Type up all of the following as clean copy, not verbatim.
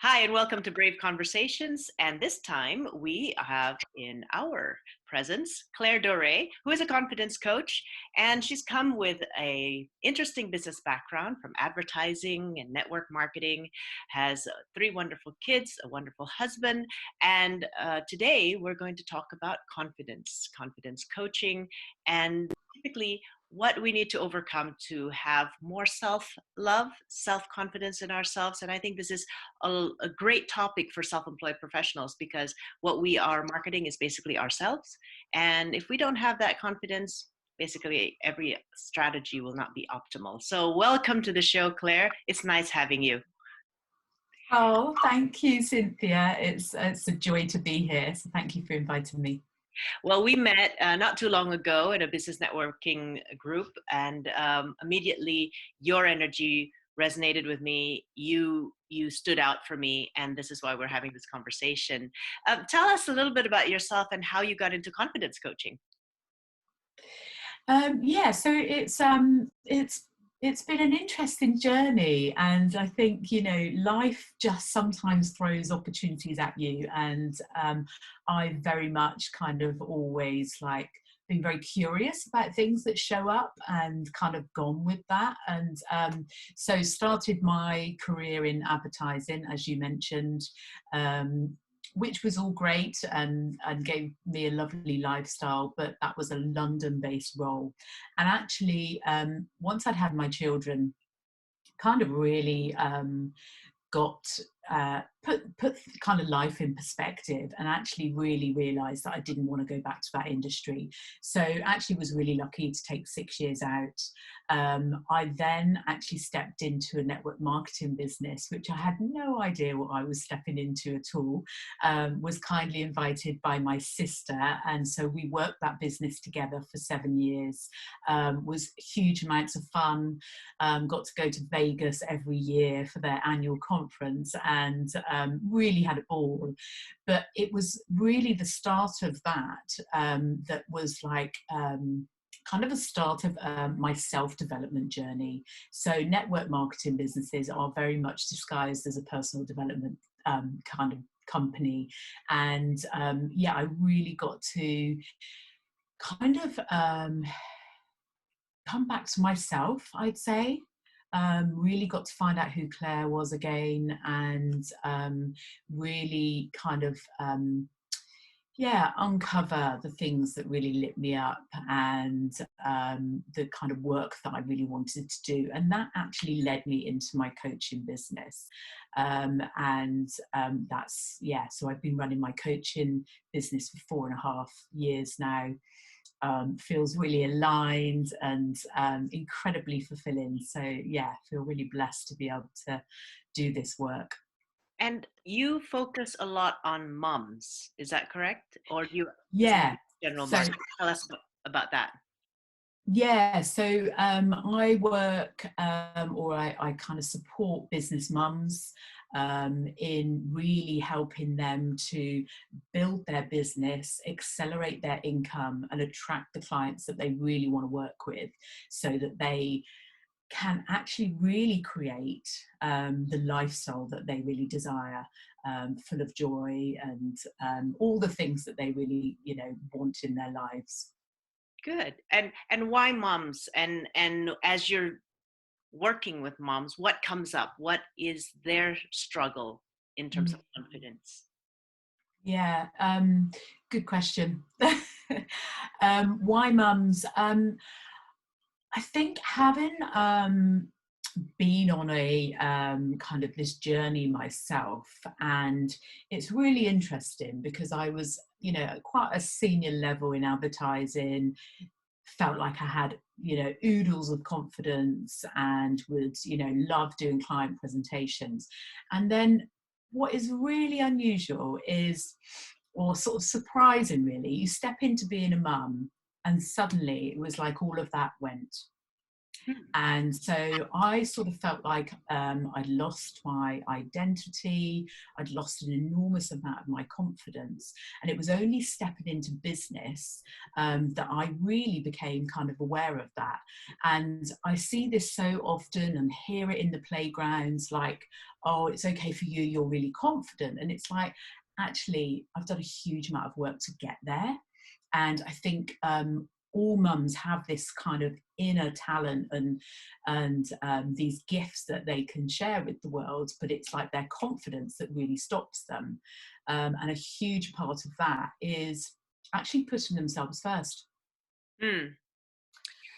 Hi, and welcome to Brave Conversations. And this time we have in our presence Claire Dore, who is a confidence coach, and she's come with a interesting business background from advertising and network marketing, has three wonderful kids, a wonderful husband, and today we're going to talk about confidence coaching, and typically what we need to overcome to have more self-love, self-confidence in ourselves. And I think this is a great topic for self-employed professionals because what we are marketing is basically ourselves. And if we don't have that confidence, basically every strategy will not be optimal. So welcome to the show, Claire. It's nice having you. Oh, thank you, Cynthia. It's a joy to be here. So thank you for inviting me. Well, we met not too long ago at a business networking group, and immediately your energy resonated with me. You stood out for me, and this is why we're having this conversation. Tell us a little bit about yourself and how you got into confidence coaching. Yeah, so it's been an interesting journey, and I think life just sometimes throws opportunities at you, and I very much kind of always been very curious about things that show up and kind of gone with that, and so started my career in advertising, as you mentioned. Um, which was all great and gave me a lovely lifestyle, but that was a London-based role. And actually, once I'd had my children, kind of really got put kind of life in perspective, and actually really realized that I didn't want to go back to that industry. So actually was really lucky to take 6 years out. I then actually stepped into a network marketing business, which I had no idea what I was stepping into at all. Was kindly invited by my sister, and so we worked that business together for 7 years. Was huge amounts of fun. Got to go to Vegas every year for their annual conference, and really had a ball. But it was really the start of that that was kind of a start of my self-development journey. So network marketing businesses are very much disguised as a personal development kind of company. And yeah, I really got to kind of come back to myself, I'd say. Really got to find out who Claire was again, and really kind of yeah, uncover the things that really lit me up, and the kind of work that I really wanted to do. And that actually led me into my coaching business. And that's, yeah, so I've been running my coaching business for 4.5 years now. Feels really aligned and incredibly fulfilling. So yeah, I feel really blessed to be able to do this work. And you focus a lot on moms, is that correct? Or do you, is it Yeah. general So market? Tell us about that. yeah, so I work or I kind of support business mums in really helping them to build their business, accelerate their income, and attract the clients that they really want to work with, so that they can actually really create the lifestyle that they really desire, full of joy and all the things that they really, want in their lives. Good. And why moms? And as you're working with moms, what comes up? What is their struggle in terms of confidence? Yeah, good question. Why mums? I think having been on a kind of this journey myself, and it's really interesting because I was, at quite a senior level in advertising, felt like I had, oodles of confidence and would, love doing client presentations. And then what is really unusual is, or sort of surprising really, you step into being a mum and suddenly it was like all of that went. Hmm. And so I sort of felt like I'd lost my identity, I'd lost an enormous amount of my confidence. And it was only stepping into business that I really became kind of aware of that. And I see this so often and hear it in the playgrounds like, oh, it's okay for you, you're really confident. And it's like, actually, I've done a huge amount of work to get there. And I think all mums have this kind of inner talent and these gifts that they can share with the world, but it's like their confidence that really stops them. And a huge part of that is actually putting themselves first. Hmm.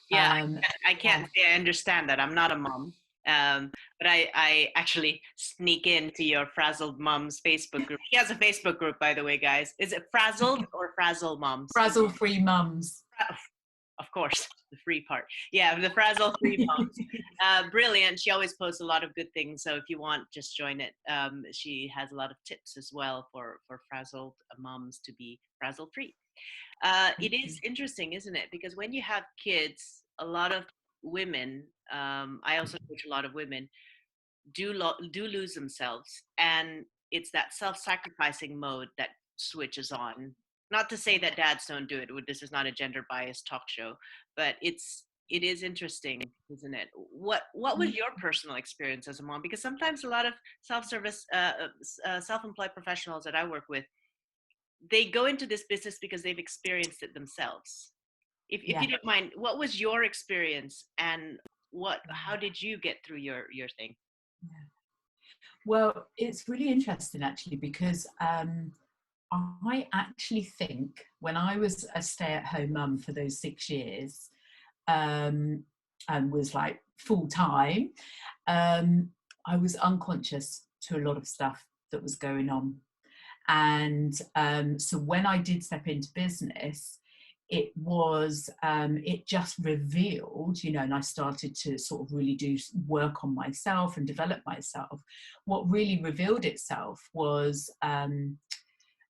Yeah, Um, I yeah, can't say I understand that. I'm not a mom. But I actually sneak into your Frazzled Moms Facebook group. He has a Facebook group, by the way, guys. Is it Frazzled or Frazzle Moms? frazzle free mums. Of course, the free part. Yeah, the Frazzle Free Moms. Brilliant. She always posts a lot of good things. So if you want, just join it. She has a lot of tips as well for frazzled moms to be frazzle free. It is interesting, isn't it? Because when you have kids, a lot of women, I also coach a lot of women, do lose themselves, and it's that self-sacrificing mode that switches on. Not to say that dads don't do it. This is not a gender biased talk show, but it is interesting, isn't it? What was your personal experience as a mom? Because sometimes a lot of self-service, self-employed professionals that I work with, they go into this business because they've experienced it themselves. If Yeah. you don't mind, what was your experience, and how did you get through your thing? Well, it's really interesting actually because I actually think when I was a stay-at-home mum for those 6 years um, and was like full time, um, I was unconscious to a lot of stuff that was going on. And so when I did step into business, it just revealed, and I started to sort of really do work on myself and develop myself. What really revealed itself was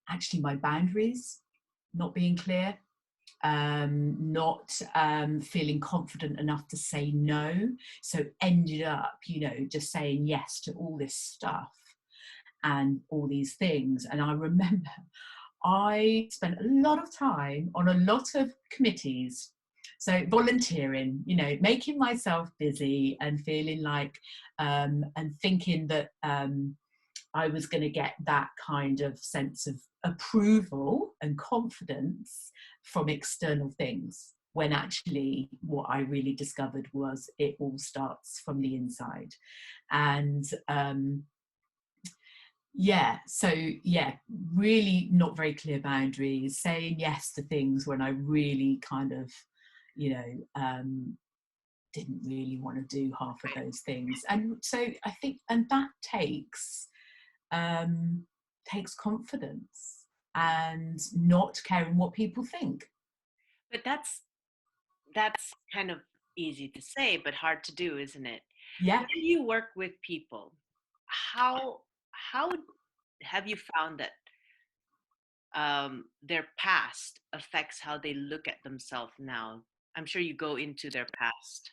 actually my boundaries not being clear, not feeling confident enough to say no. So ended up, just saying yes to all this stuff and all these things. And I remember I spent a lot of time on a lot of committees. So volunteering, making myself busy and feeling like, and thinking that I was going to get that kind of sense of approval and confidence from external things. When actually, what I really discovered was it all starts from the inside. And really not very clear boundaries, saying yes to things when I really kind of, you know, didn't really want to do half of those things. And so I think, and that takes confidence and not caring what people think. But that's kind of easy to say, but hard to do, isn't it? Yeah. When you work with people, how have you found that their past affects how they look at themselves now? I'm sure you go into their past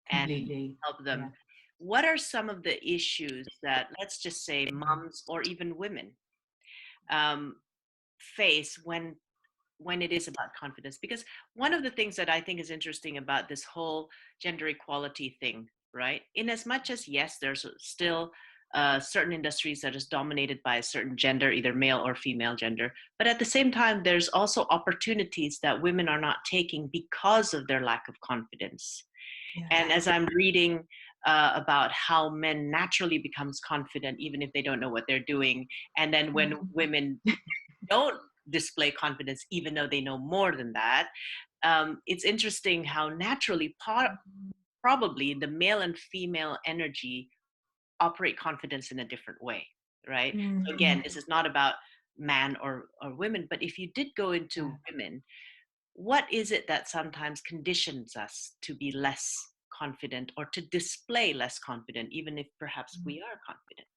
and Completely. help Yeah. them. What are some of the issues that, let's just say, moms or even women um, face when it is about confidence? Because one of the things that I think is interesting about this whole gender equality thing, right, in as much as yes, there's still certain industries that is dominated by a certain gender, either male or female gender, but at the same time there's also opportunities that women are not taking because of their lack of confidence. Yeah. And as I'm reading about how men naturally becomes confident even if they don't know what they're doing, and then when women don't display confidence even though they know more than that, it's interesting how naturally probably the male and female energy operate confidence in a different way, right? So Mm-hmm. again, this is not about man or women, but if you did go Yeah. into women, what is it that sometimes conditions us to be less confident or to display less confident even if perhaps we are confident?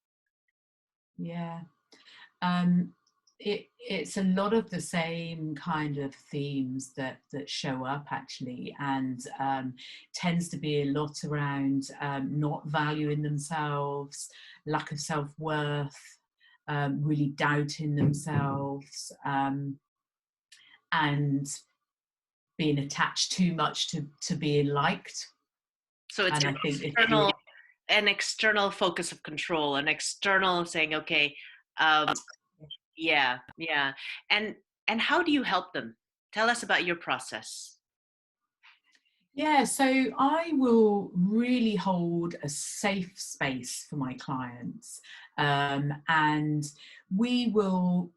Yeah. Um, it's a lot of the same kind of themes that show up actually, and tends to be a lot around not valuing themselves, lack of self-worth, really doubting themselves, and being attached too much to being liked. So it's And I think if you're an external focus of control, an external saying, okay, um, yeah, yeah. And and how do you help them? Tell us about your process. Yeah, so I will really hold a safe space for my clients, and we will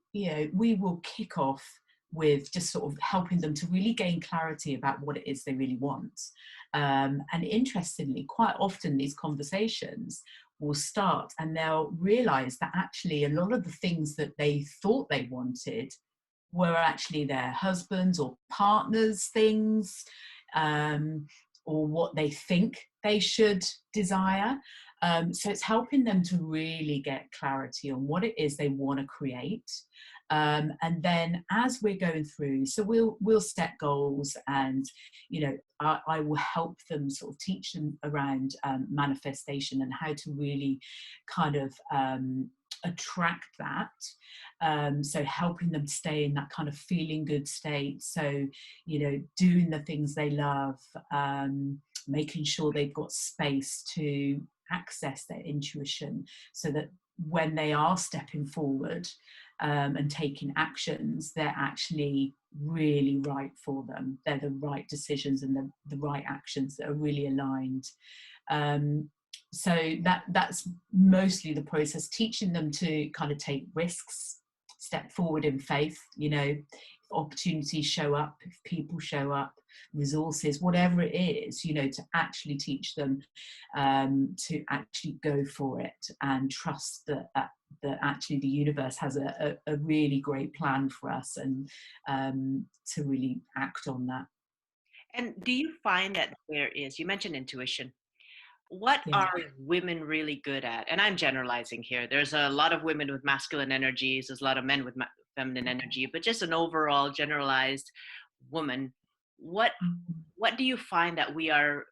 kick off with just sort of helping them to really gain clarity about what it is they really want. And interestingly, quite often these conversations will start, and they'll realize that actually a lot of the things that they thought they wanted were actually their husbands or partners' things, um, or what they think they should desire. So it's helping them to really get clarity on what it is they want to create. And then as we're going through, so we'll set goals, and I will help them sort of teach them around manifestation and how to really kind of attract that. So helping them stay in that kind of feeling good state. So, doing the things they love, making sure they've got space to access their intuition, so that when they are stepping forward and taking actions, they're actually really right for them. They're the right decisions and the right actions that are really aligned. So that's mostly the process, teaching them to kind of take risks, step forward in faith. If opportunities show up, if people show up, resources, whatever it is, to actually teach them to actually go for it and trust that actually the universe has a really great plan for us, and to really act on that. And do you find that there is, you mentioned intuition. What Yeah. are women really good at? And I'm generalizing here. There's a lot of women with masculine energies, there's a lot of men with feminine energy, but just an overall generalized woman. What what do you find that we are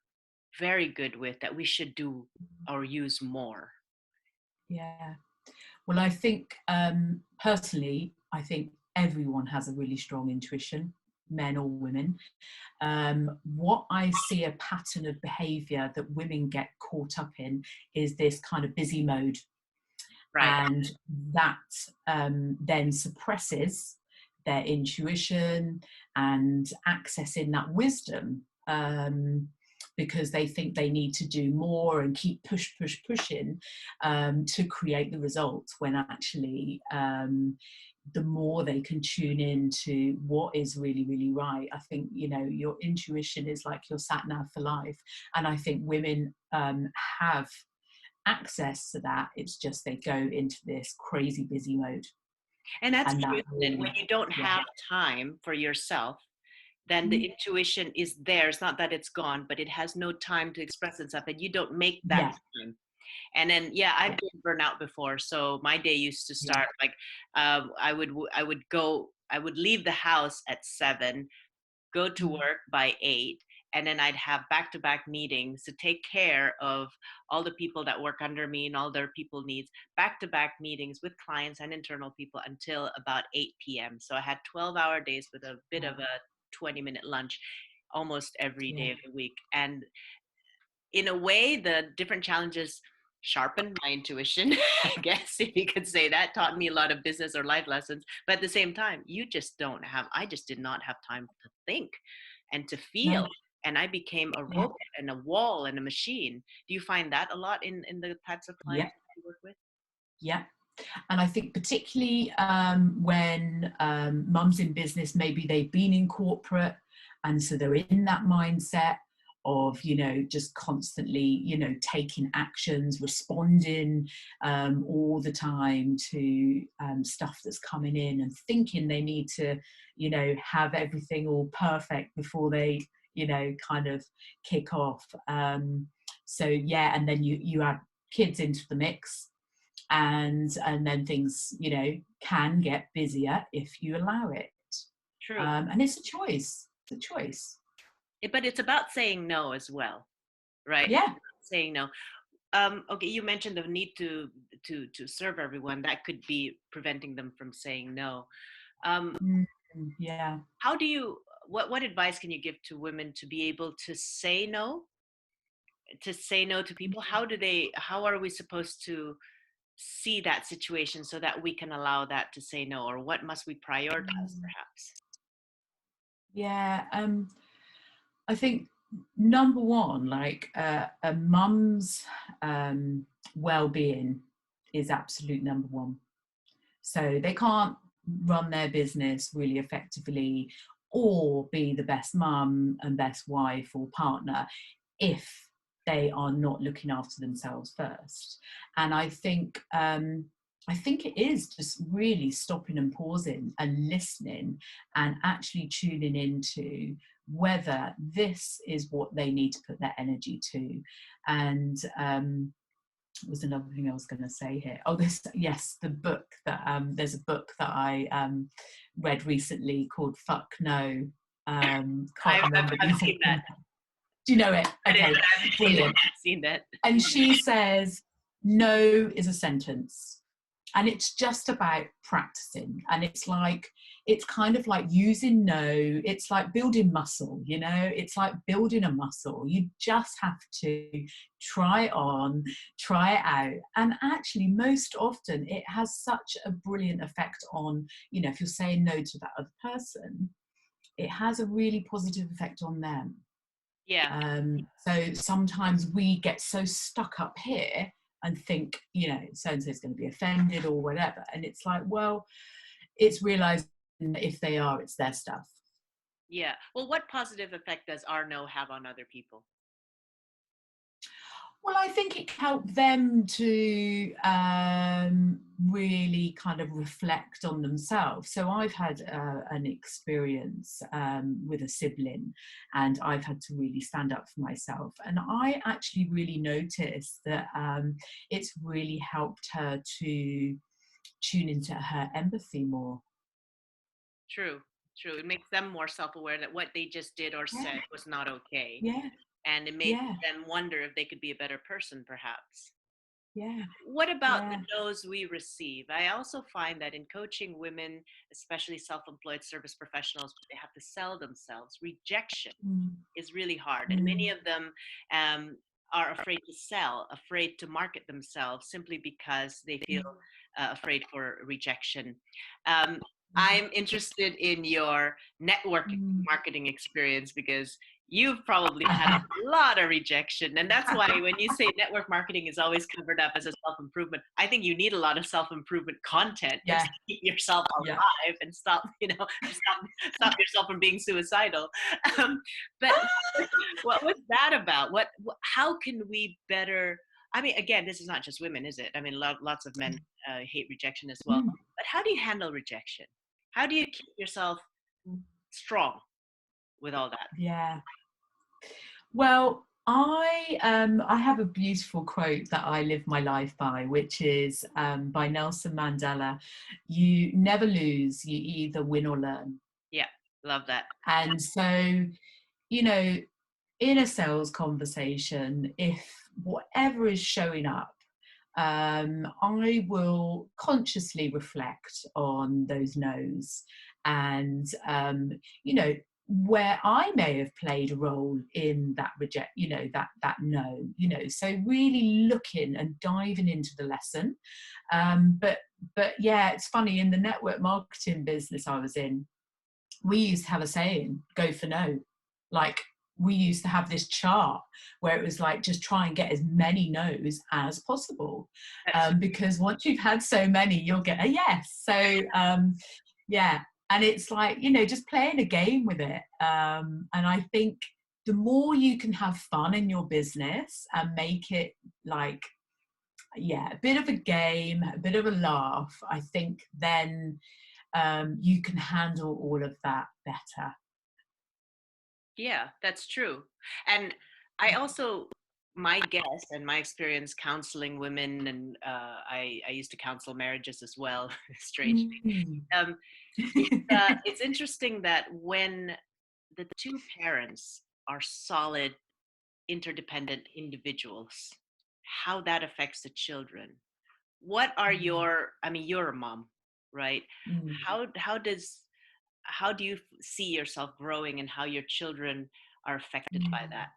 very good with that we should do or use more? Yeah. Well, I think personally, I think everyone has a really strong intuition, men or women. What I see a pattern of behavior that women get caught up in is this kind of busy mode, Right. and that then suppresses their intuition and accessing that wisdom, because they think they need to do more and keep pushing to create the results, when actually the more they can tune in to what is really, really right. I think, your intuition is like your sat nav for life. And I think women have access to that. It's just they go into this crazy busy mode. And that's And true, that isn't it? When really, you don't yeah. have time for yourself, then the Mhm. intuition is there. It's not that it's gone, but it has no time to express itself, and you don't make that Yeah. time. And then, yeah, I've Yeah. been burnt out before. So my day used to Yeah. start like I would leave the house at 7, go to Mm. work by 8, and then I'd have back-to-back meetings to take care of all the people that work under me and all their people needs, back-to-back meetings with clients and internal people until about 8 p.m. So I had 12-hour days with a bit of Wow. a 20-minute lunch almost every Yeah. day of the week. And in a way, the different challenges sharpened my intuition, I guess, if you could say that, taught me a lot of business or life lessons. But at the same time, I just did not have time to think and to No. feel. And I became a Yeah. robot and a wall and a machine. Do you find that a lot in the types of Yeah. clients you work with? Yeah. And I think particularly when mums in business, maybe they've been in corporate, and so they're in that mindset of, just constantly, taking actions, responding all the time to stuff that's coming in, and thinking they need to, have everything all perfect before they, kind of kick off. So yeah, and then you add kids into the mix, and then things can get busier if you allow it. True. And it's a choice. It's a choice. But it's about saying no as well, right? Yeah. Saying no. Okay, you mentioned the need to serve everyone. That could be preventing them from saying no. Um, Mm, yeah. how do you? What advice can you give to women to be able to say no? To say no to people? How do they? How are we supposed to see that situation so that we can allow that to say no, or what must we prioritize, Mm, perhaps? yeah. I think number one, like a mum's well-being is absolute number one. So they can't run their business really effectively or be the best mum and best wife or partner if they are not looking after themselves first. And I think it is just really stopping and pausing and listening and actually tuning into whether this is what they need to put their energy to. And was another thing I was going to say here. Oh, this, yes, the book that there's a book that I read recently called Fuck No. Can't remember I've the seen name. that. Do you know it? Okay, brilliant. I've seen that. And she says, no is a sentence. And it's just about practicing. And it's kind of like using no, it's like building muscle, you know, it's like building a muscle. You just have to try it on, try it out. And actually, most often, it has such a brilliant effect on, you know, if you're saying no to that other person, it has a really positive effect on them. Yeah. So sometimes we get so stuck up here and think, you know, so and so is going to be offended or whatever. And it's like, well, it's realizing that if they are, it's their stuff. Yeah. Well, what positive effect does our no have on other people? Well, I think it helped them to really kind of reflect on themselves. So I've had an experience with a sibling, and I've had to really stand up for myself. And I actually really noticed that it's really helped her to tune into her empathy more. True. True. It makes them more self-aware that what they just did or Yeah, said was not okay. yeah, And it made yeah, them wonder if they could be a better person, perhaps. yeah, What about the yeah. no's we receive? I also find that in coaching women, especially self-employed service professionals, they have to sell themselves. Rejection Mm, is really hard, and many mm, of them um, are afraid to sell, afraid to market themselves simply because they feel mm, afraid for rejection. Um, I'm interested in your network mm. marketing experience because you've probably had a lot of rejection. And that's why when you say network marketing is always covered up as a self improvement, I think you need a lot of self improvement content just Yeah, to keep yourself yeah. alive and stop, stop yourself from being suicidal. Um, but what was that about? How can we better? I mean, again, this is not just women, is it? I mean, lots of men hate rejection as well. Mm. But how do you handle rejection? How do you keep yourself strong with all that? Yeah. Well, I have a beautiful quote that I live my life by, which is by Nelson Mandela. You never lose, you either win or learn. Yeah, love that. And so, you know, in a sales conversation, if whatever is showing up, I will consciously reflect on those no's and, you know, where I may have played a role in that reject, you know, that no, you know, so really looking and diving into the lesson. But yeah, it's funny, in the network marketing business I was in, we used to have a saying, go for no. Like, we used to have this chart where it was like, just try and get as many no's as possible. That's Because once you've had so many, you'll get a yes. So, yeah. And it's like, you know, just playing a game with it. And I think the more you can have fun in your business and make it like, yeah, a bit of a game, a bit of a laugh, I think then you can handle all of that better. Yeah, that's true. And I also my guess and my experience counseling women, and I used to counsel marriages as well, strangely. Mm. Um, it's interesting that when the two parents are solid, interdependent individuals, how that affects the children. What are Mm. your, I mean, you're a mom, right? Mm. How do you see yourself growing and how your children are affected by Mm. that?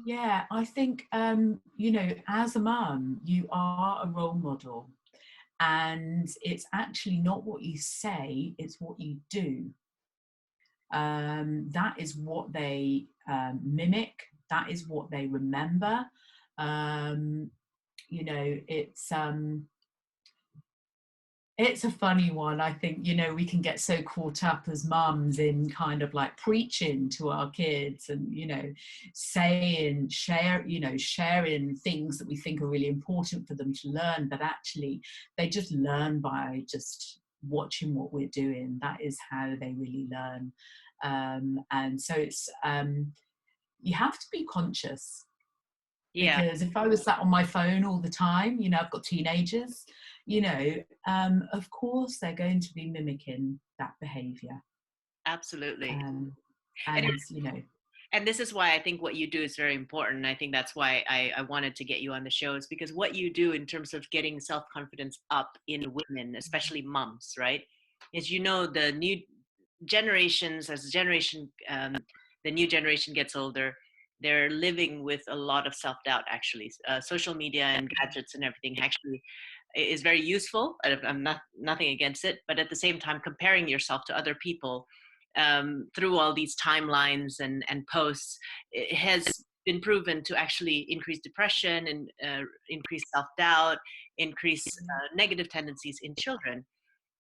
Yeah, I think, as a mum, you are a role model. And it's actually not what you say, it's what you do. That is what they mimic, that is what they remember. Um, it's a funny one. I think, we can get so caught up as mums in kind of like preaching to our kids and, sharing things that we think are really important for them to learn, but actually they just learn by just watching what we're doing. That is how they really learn. And so you have to be conscious, Yeah, because if I was sat on my phone all the time, I've got teenagers, of course they're going to be mimicking that behavior. absolutely. Um, And and, and this is why I think what you do is very important. I think that's why I wanted to get you on the show, is because what you do in terms of getting self-confidence up in women, especially moms, right, is, the new generations, as the new generation gets older, they're living with a lot of self-doubt. Actually, social media and gadgets and everything actually is very useful. I'm not nothing against it, but at the same time, comparing yourself to other people through all these timelines and posts, it has been proven to actually increase depression and increase self-doubt, increase negative tendencies in children.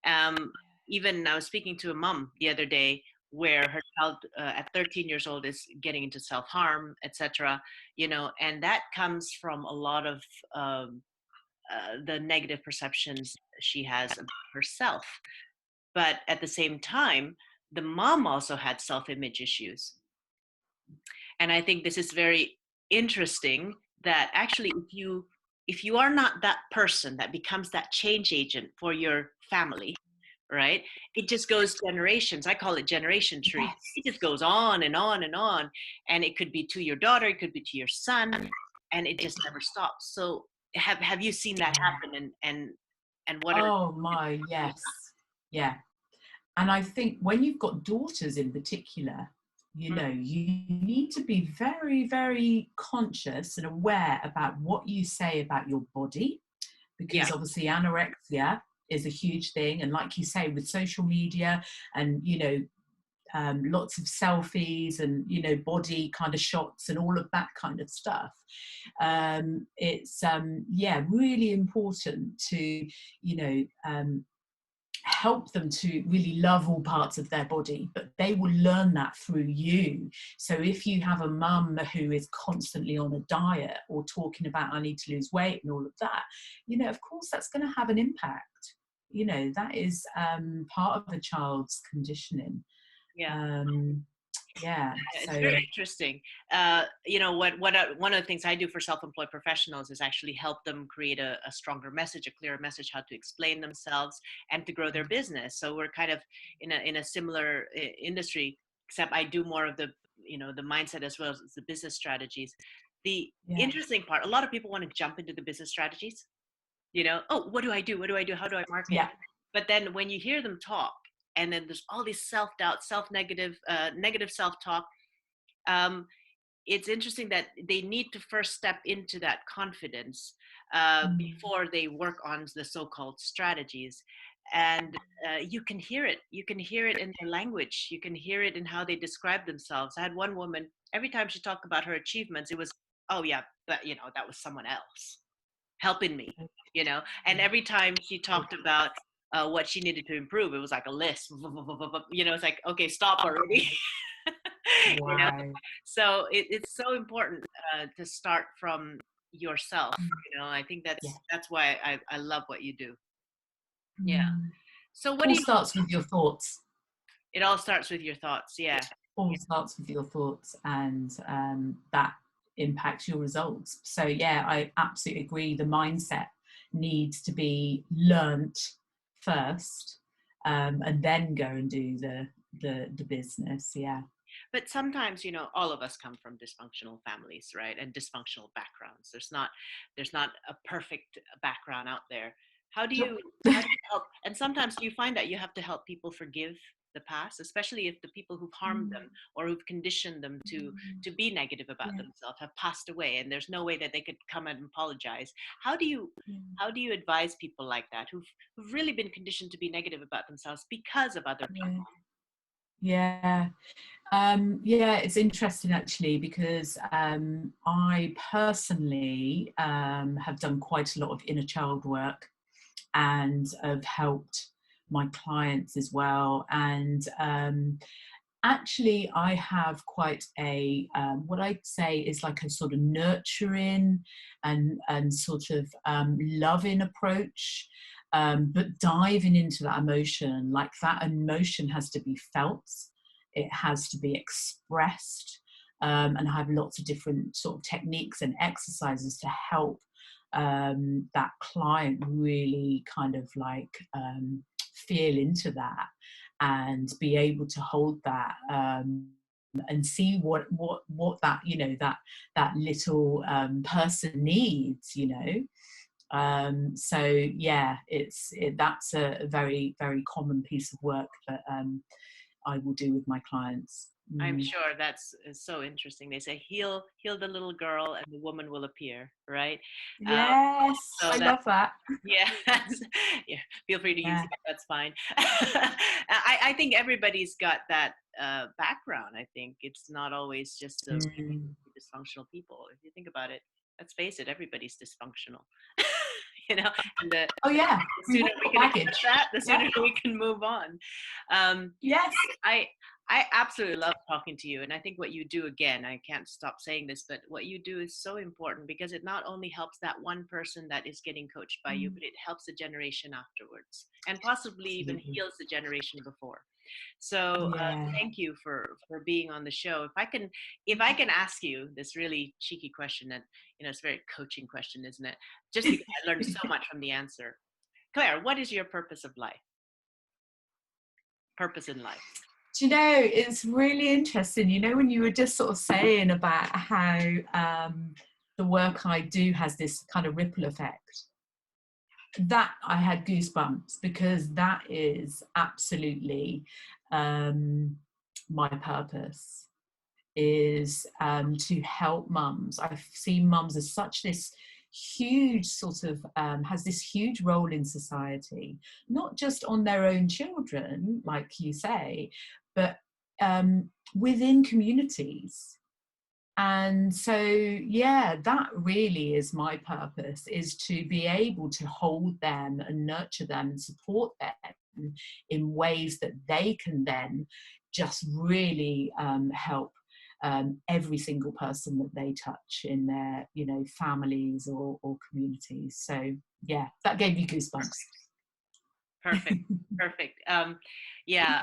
Um, Even I was speaking to a mom the other day where her child at 13 years old is getting into self-harm, etc. And that comes from a lot of the negative perceptions she has of herself. But at the same time, the mom also had self-image issues. And I think this is very interesting, that actually if you are not that person that becomes that change agent for your family, right, it just goes generations. I call it generation tree. yes. It just goes on and on and on, and it could be to your daughter, it could be to your son, and it just never stops. So have you seen that happen, and what are Oh my, yes. Yeah. And I think when you've got daughters in particular, you need to be very, very conscious and aware about what you say about your body, yeah, because obviously anorexia is a huge thing. And like you say, with social media and, lots of selfies and, body kind of shots and all of that kind of stuff. It's, really important to, help them to really love all parts of their body, but they will learn that through you. So if you have a mum who is constantly on a diet or talking about I need to lose weight and all of that, of course that's going to have an impact. That is part of the child's conditioning. yeah. um, yeah, It's so very interesting. One of the things I do for self-employed professionals is actually help them create a stronger message, a clearer message, how to explain themselves and to grow their business. So we're kind of in a similar industry, except I do more of the mindset as well as the business strategies. The yeah, interesting part, a lot of people want to jump into the business strategies. Oh, what do I do? What do I do? How do I market? yeah. But then when you hear them talk, and then there's all these self-doubt, negative self-talk. um, it's interesting that they need to first step into that confidence Mm, before they work on the so-called strategies. And you can hear it. You can hear it in their language. You can hear it in how they describe themselves. I had one woman, every time she talked about her achievements, it was, oh yeah, but that was someone else helping me. And every time she talked about what she needed to improve, it was like a list. It's like, okay, stop already. you know wow. so it's so important to start from yourself. Mm, I think yeah. that's why I love what you do. Yeah. Mm. So what do All you starts with your thoughts. it all starts with your thoughts. Yeah. all starts with your thoughts, and that impacts your results. So yeah, I absolutely agree. The mindset needs to be learnt first, and then go and do the business. Yeah. But sometimes, all of us come from dysfunctional families, right? And dysfunctional backgrounds. There's not a perfect background out there. How do you help? And sometimes you find that you have to help people forgive the past, especially if the people who've harmed Mm, them or who've conditioned them to be negative about yeah, themselves have passed away, and there's no way that they could come and apologize. How do you yeah, how do you advise people like that who've really been conditioned to be negative about themselves because of other yeah, people? yeah. Yeah, it's interesting actually, because I personally have done quite a lot of inner child work, and have helped my clients as well. And actually, I have quite a what I'd say is like a sort of nurturing and sort of loving approach. But diving into that emotion, like that emotion has to be felt, it has to be expressed, and I have lots of different sort of techniques and exercises to help that client really kind of like feel into that, and be able to hold that, and see what that, that little person needs, so yeah, that's a very, very common piece of work that I will do with my clients. I'm Mm. sure that's so interesting. They say heal the little girl and the woman will appear, right? Um, Yes, so I that love that. yeah, yeah. Feel free to use Yeah. that. That's fine. I think everybody's got that background. I think it's not always just the Mm. dysfunctional people. If you think about it, let's face it, everybody's dysfunctional. you know, and Oh yeah, the we've sooner all we got can accept baggage. that, the Yeah. sooner we can move on. Um, Yes. I I absolutely love talking to you, and I think what you do, again, I can't stop saying this, but what you do is so important because it not only helps that one person that is getting coached by you, Mm, but it helps the generation afterwards, and possibly even absolutely. heals the generation before. So Yeah. thank you for being on the show. If I can ask you this really cheeky question, and it's a very coaching question, isn't it? Just because I learned so much from the answer. Claire, what is your purpose of life? Purpose in life? Do you know, it's really interesting. When you were just sort of saying about how the work I do has this kind of ripple effect, that I had goosebumps, because that is absolutely um, my purpose, is to help mums. I've seen mums as such this huge sort of has this huge role in society, not just on their own children, like you say, but within communities. And so yeah, that really is my purpose, is to be able to hold them and nurture them and support them in ways that they can then just really help every single person that they touch in their families or communities. So yeah, that gave me goosebumps. Perfect. Perfect. Yeah.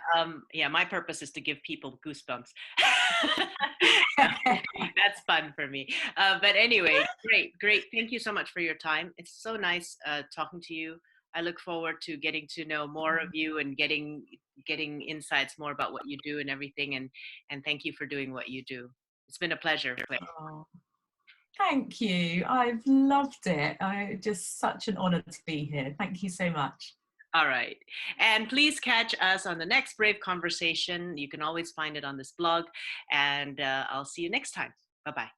My purpose is to give people goosebumps. That's fun for me. But anyway, great, great. Thank you so much for your time. It's so nice talking to you. I look forward to getting to know more of you and getting insights more about what you do and everything. And thank you for doing what you do. It's been a pleasure, Claire. Oh, thank you. I've loved it. Just such an honor to be here. Thank you so much. All right. And please catch us on the next Brave Conversation. You can always find it on this blog. And I'll see you next time. Bye bye.